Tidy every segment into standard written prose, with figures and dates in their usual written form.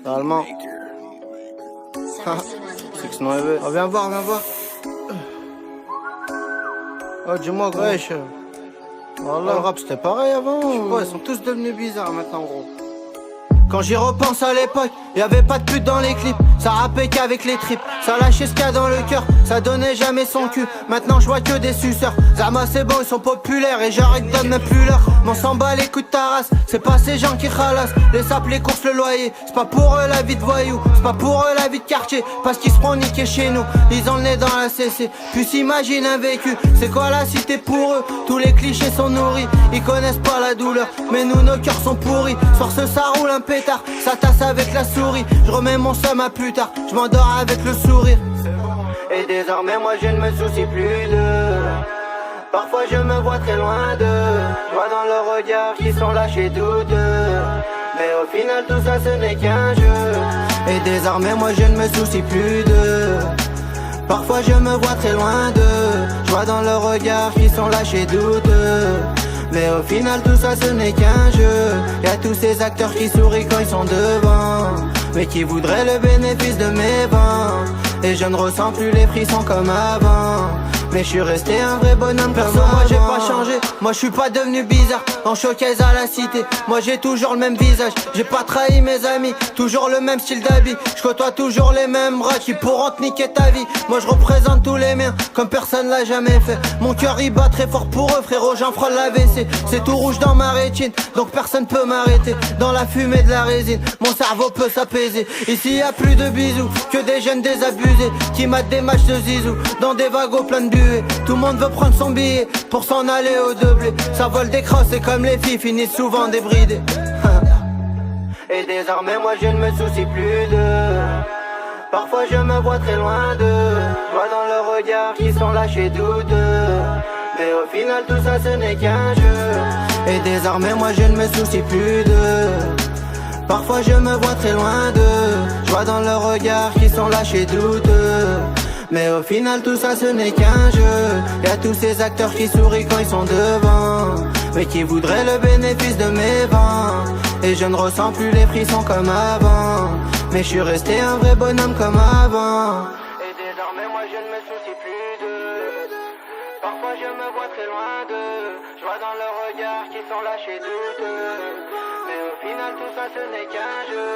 Allemand. 6-9. Oh, viens voir, viens voir. Oh, dis-moi, wesh. Voilà, le rap c'était pareil avant. Je sais pas, ils sont tous devenus bizarres maintenant, gros. Quand j'y repense à l'époque, y'avait pas de pute dans les clips. Ça rappait qu'avec les tripes, ça lâchait ce qu'il y a dans le cœur. Ça donnait jamais son cul, maintenant je vois que des suceurs. Zama c'est bon, ils sont populaires et j'arrête donne même plus l'heure. M'en s'en bat les coups de ta race, c'est pas ces gens qui ralassent. Les sapes, les courses, le loyer, c'est pas pour eux la vie de voyou. C'est pas pour eux la vie de quartier, parce qu'ils se font niquer chez nous. Ils ont le nez dans la CC, puis s'imaginent un vécu. C'est quoi la cité pour eux, tous les clichés sont nourris. Ils connaissent pas la douleur, mais nous nos cœurs sont pourris. Sur ce ça roule un pétard, ça tasse avec la souris. Je remets mon seum à plus tard, je m'endors avec le sourire. Et désormais moi je ne me soucie plus d'eux. Parfois je me vois très loin d'eux. Je vois dans leur regard qu'ils sont lâchés douteux. Mais au final tout ça ce n'est qu'un jeu. Et désormais moi je ne me soucie plus d'eux. Parfois je me vois très loin d'eux. Je vois dans leur regard qu'ils sont lâchés douteux. Mais au final tout ça ce n'est qu'un jeu. Y'a tous ces acteurs qui sourient quand ils sont devant, mais qui voudraient le bénéfice de mes vents. Et je ne ressens plus les frissons comme avant, mais je suis resté un vrai bonhomme. Perso moi j'ai pas changé, moi je suis pas devenu bizarre. En showcase à la cité, moi j'ai toujours le même visage. J'ai pas trahi mes amis, toujours le même style d'habit. Je côtoie toujours les mêmes bras qui pourront te niquer ta vie. Moi je représente tous les miens, comme personne l'a jamais fait. Mon cœur il bat très fort pour eux frérot, j'en frôle l'AVC. C'est tout rouge dans ma rétine, donc personne peut m'arrêter. Dans la fumée de la résine, mon cerveau peut s'apaiser. Ici y a plus de bisous, que des jeunes désabusés qui matent des matchs de zizou, dans des wagons pleins de buée. Tout le monde veut prendre son billet pour s'en aller au doublé. Ça vole des crosses et comme les filles finissent souvent débridées. Et désormais moi je ne me soucie plus d'eux. Parfois je me vois très loin d'eux. Je vois dans leur regard qu'ils sont lâchés douteux. Mais au final tout ça ce n'est qu'un jeu. Et désormais moi je ne me soucie plus d'eux. Parfois je me vois très loin d'eux. Je vois dans leur regard qu'ils sont lâchés douteux. Mais au final tout ça ce n'est qu'un jeu. Y'a tous ces acteurs qui sourient quand ils sont devant, mais qui voudraient le bénéfice de mes vents. Et je ne ressens plus les frissons comme avant, mais je suis resté un vrai bonhomme comme avant. Et désormais moi je ne me soucie plus d'eux. Parfois je me vois très loin d'eux. Je vois dans leur regard qu'ils sont lâchés douteux. Mais au final tout ça ce n'est qu'un jeu.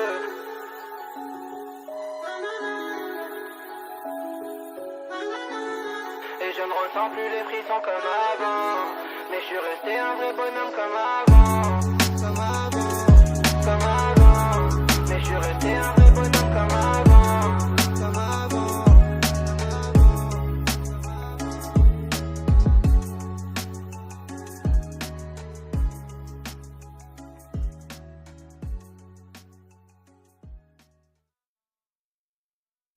Et je ne ressens plus les frissons comme avant, mais je suis resté un vrai bonhomme comme avant.